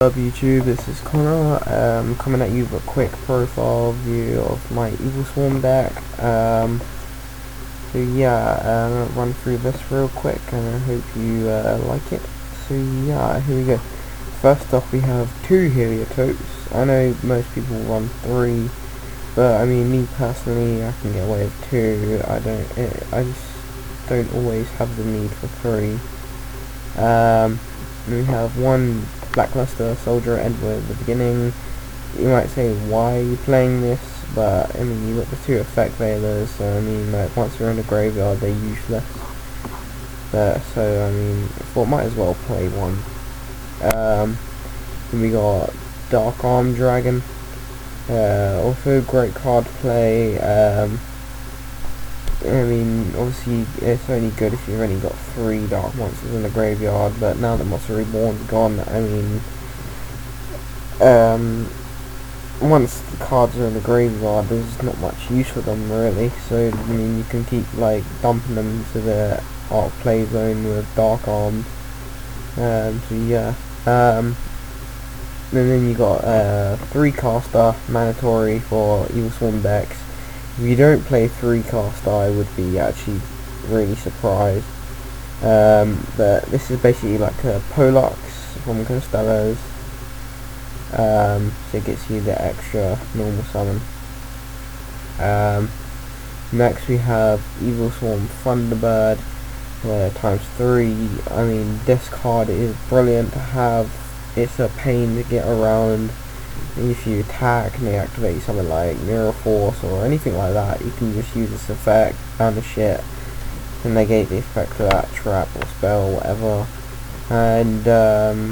Up YouTube, this is Connor, coming at you with a quick profile view of my Evilswarm deck. So yeah, I'm going to run through this real quick and I hope you like it. So yeah, here we go. First off we have 2 Heliotopes. I know most people run 3, but I mean, me personally, I can get away with 2. I just don't always have the need for 3. We have 1 Blackluster Soldier Edward at the beginning. You might say, why are you playing this? But I mean, you got the 2 effect veilers, so I mean, like, once you're in the graveyard they're useless. So I mean, I thought might as well play 1. Then we got Dark Arm Dragon, also a great card to play. I mean, obviously it's only good if you've only got 3 dark monsters in the graveyard, but now that Monster Reborn's gone, I mean, once the cards are in the graveyard, there's not much use for them really, so I mean, you can keep like dumping them to the art play zone with Dark Arm. So yeah, and then you got 3 caster mandatory for Evilswarm decks. If you don't play 3 caster, I would be actually really surprised. But this is basically like a Pollux from Constellas. So it gets you the extra normal summon. Next we have Evilswarm Thunderbird times 3. I mean, this card is brilliant to have. It's a pain to get around. If you attack and they activate something like Mirror Force or anything like that, you can just use this effect, ban the shit, and negate the effect of that trap or spell or whatever. And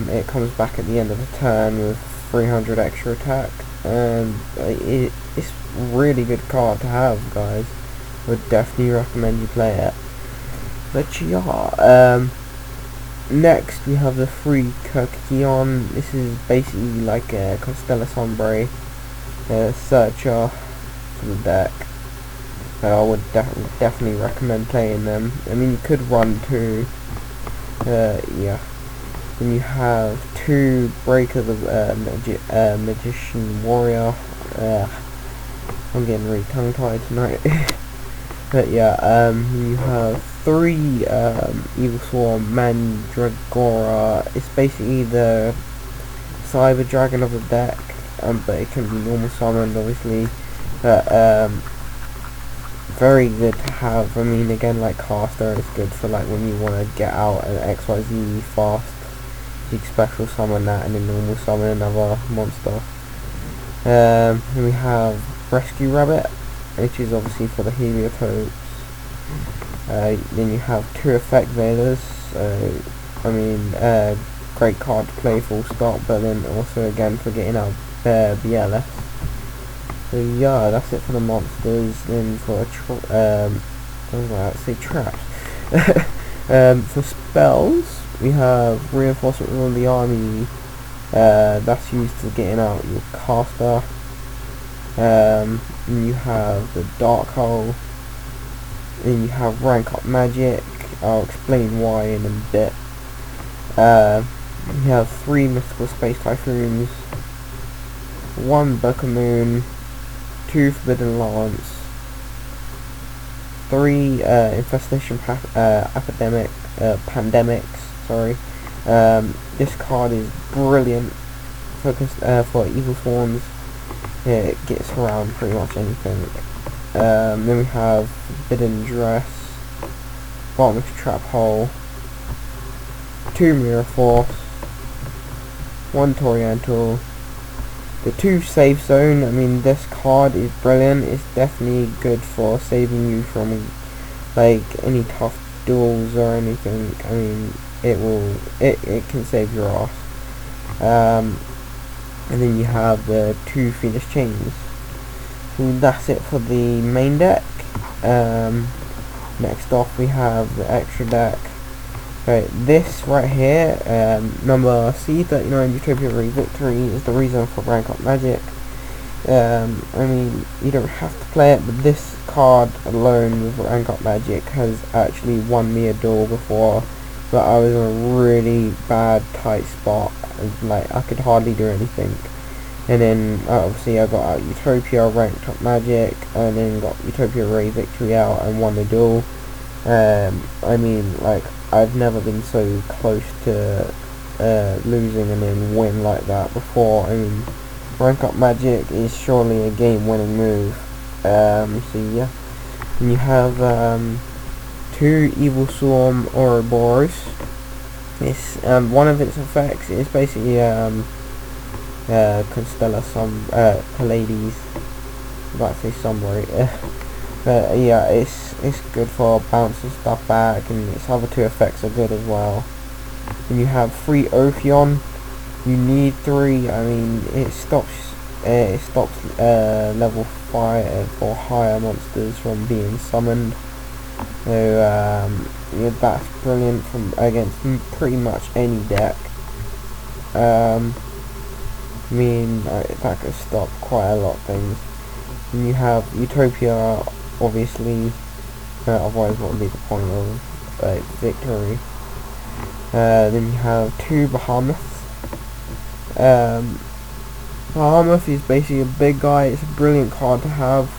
it comes back at the end of the turn with 300 extra attack. And it's a really good card to have, guys. Would definitely recommend you play it. But yeah, next we have the 3 Kirkion. This is basically like a Constella Sombre searcher for the deck. I would definitely recommend playing them. I mean, you could run 2. Yeah. Then you have 2 Breaker the Magician Warrior. I'm getting really tongue-tied tonight. But yeah, you have 3 Evilswarm Mandragora. It's basically the Cyber Dragon of the deck, but it can be normal summoned, obviously. But very good to have. I mean, again, like caster, it's good for like when you want to get out an XYZ fast. You can special summon that and then normal summon another monster. Then we have Rescue Rabbit, which is obviously for the Heliotopes. Then you have 2 effect veilers. I mean, great card to play full stop, but then also again for getting out BLS. So yeah, that's it for the monsters. Then for I was about to say traps. For spells, we have Reinforcement of the Army. That's used to getting out your caster. And you have the Dark Hole. Then you have Rank Up Magic. I'll explain why in a bit. You have 3 Mythical Space Typhoons, 1 Book of Moon, 2 Forbidden Lance, 3 Infestation Pandemics. Sorry. This card is brilliant for Evilswarms. It gets around pretty much anything. Then we have Forbidden Dress, Bottomless Trap Hole, 2 Mirror Force, 1 Toriantal, the 2 Safe Zone. I mean, this card is brilliant. It's definitely good for saving you from like any tough duels or anything. I mean, it can save your ass. And then you have the 2 Phoenix Chains. So that's it for the main deck. Next off we have the extra deck. Right, this right here, number C39 Utopia Re Victory, is the reason for Rank Up Magic. I mean, you don't have to play it, but this card alone with Rank Up Magic has actually won me a duel before, but I was in a really bad tight spot, and like I could hardly do anything. And then obviously I got out Utopia, ranked up Magic, and then got Utopia Ray Victory out and won the duel. I mean, like, I've never been so close to losing and then win like that before. I mean, rank up Magic is surely a game-winning move. So yeah, and you have 2 Evilswarm Ouroboros. It's one of its effects is basically Constella Pallades. I'm about to say Sunray. But yeah, it's good for bouncing stuff back, and its other 2 effects are good as well. And you have 3 Ophion. You need 3. I mean, it stops level 5 for higher monsters from being summoned. So yeah, that's brilliant from against pretty much any deck. I mean, that could stop quite a lot of things. And you have Utopia, obviously, otherwise what would be the point of victory. Then you have 2 Behemoths. Behemoth is basically a big guy. It's a brilliant card to have.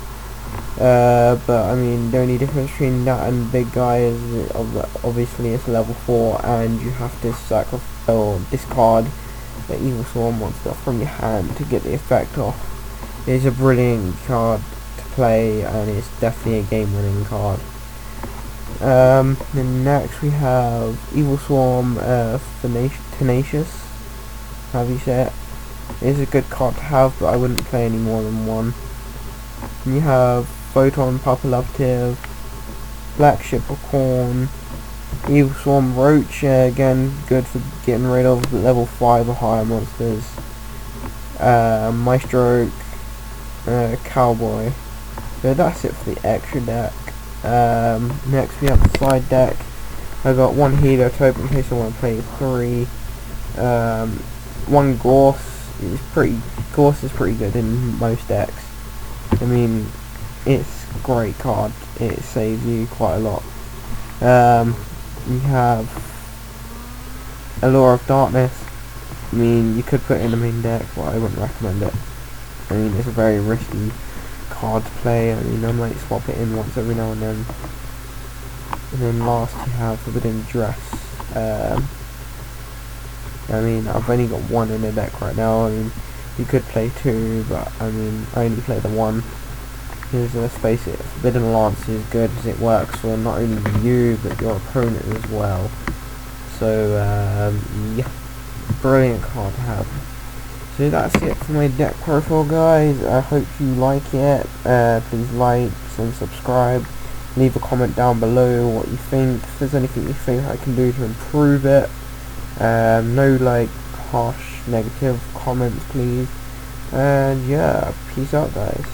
But I mean, the only difference between that and big guy is obviously it's level 4, and you have to sacrifice or discard the Evilswarm monster from your hand to get the effect off. It's a brilliant card to play, and it's definitely a game-winning card. Then next we have Evilswarm Tenacious. Have you said it? It's a good card to have, but I wouldn't play any more than 1. And you have Photon Populative, Black Shippercorn, Evilswarm Roach, again good for getting rid of level 5 or higher monsters. Maestro, Cowboy. So that's it for the extra deck. Next we have the side deck. I got 1 Heliotrope in case I want to play 3. 1 Gorse. Gorse is pretty good in most decks. I mean, it's a great card. It saves you quite a lot. You have Allure of Darkness. I mean, you could put it in the main deck, but I wouldn't recommend it. I mean, it's a very risky card to play. I mean, I might swap it in once every now and then. And then last you have Forbidden Dress. I mean, I've only got 1 in the deck right now. I mean, you could play 2, but I mean, I only play the 1. Because let's face it, Forbidden Lance is good as it works for not only you, but your opponent as well. So, yeah, brilliant card to have. So that's it for my deck profile, guys. I hope you like it. Please like and subscribe. Leave a comment down below what you think. If there's anything you think I can do to improve it. No like harsh negative comments, please. And yeah, peace out, guys.